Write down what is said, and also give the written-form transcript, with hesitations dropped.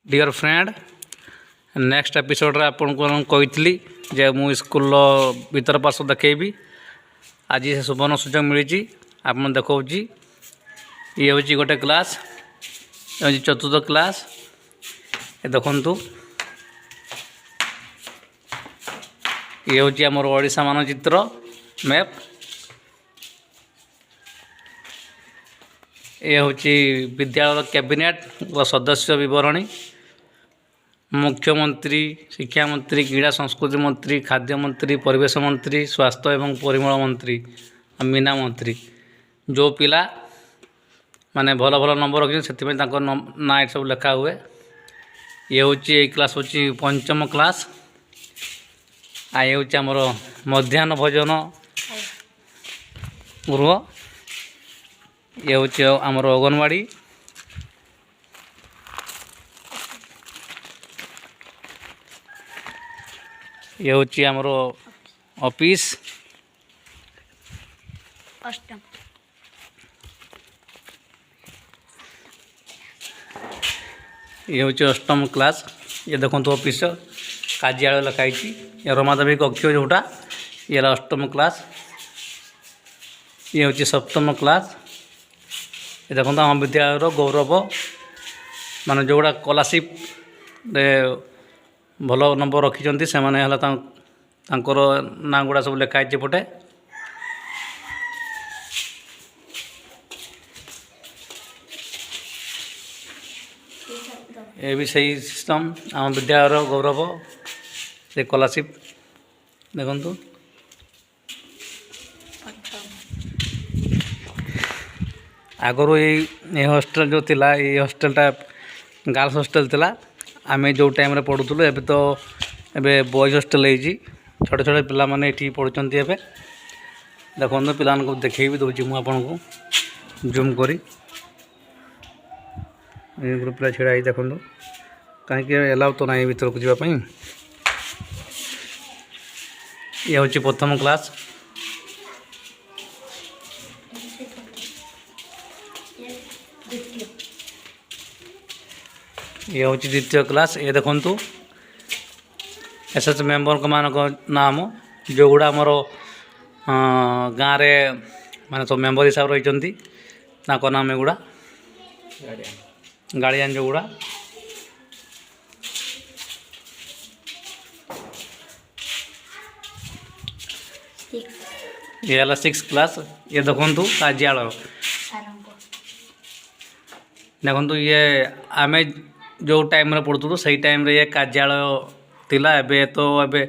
dear friend next episode रे आपन को कही जे मु स्कूल भीतर पार्श्व देखी आज से सुवर्ण सुजोग मिली आप देखा ये हूँ गोटे क्लास ये चतुर्थ क्लास ये देखु ये हूँ आमर ओडिशा मानचित्र मैप ये हूँ विद्यालय कैबिनेट सदस्य विवरणी मुख्यमंत्री शिक्षा मंत्री क्रीड़ा संस्कृति मंत्री खाद्य मंत्री परिवेश मंत्री स्वास्थ्य एवं परिमल मंत्री मीना मंत्री जो पिला माने भल भल नंबर रखी से ना सब लिखा हुए ये हूँ क्लास हूँ पंचम क्लास आ ये हूँ आमर मध्याह्न भोजन गृह ये हूँ आमर अंगनवाड़ी ये हूँ आमर ऑफिस अष्टम ये हूँ अष्टम क्लास ये देखो ऑफिस कार्यालय लिखाई ये रमादेवी कक्ष जोटा ये अष्टम क्लास ये हूँ सप्तम क्लास ये देखो आम विद्यालय गौरव माने जोड़ा स्कॉलरशिप भल नंबर रखिंट से ना गुड़ा सब लिखाई पटे ये भी सही सिस्टम आम विद्यालय गौरव से स्कॉलरशिप देखु आगु ये हॉस्टल जो थिला ये हॉस्टलटा गर्ल्स हॉस्टल थिला आमे जो टाइम रे पढ़ुथुलु एबे तो एबे बॉयज हॉस्टल होईची छोटे छोटे पिला माने एठी पढ़ुचंती एबे देखो पिला को देखै भी दउची मु आपन को जूम करी ए ग्रुप ला छेड़ा आई देखो कहीं के अलाउ तो नहीं भीतर को जीवा पई ये होची प्रथम क्लास ये हूँ द्वितीय क्लास ये देखु एसएच मेम्बर मान नाम जो गुड़ा आमर गाँव रे माने सब मेम्बर हिसाब रही नाम एगुड़ा गार्डियन जो गुड़ा ये है 6 क्लास ये देखु कार्यालय देखु ये आमे जो टाइम रे पढ़ुथु सही टाइम रे ये कार्यालय थिला एबे तो एबे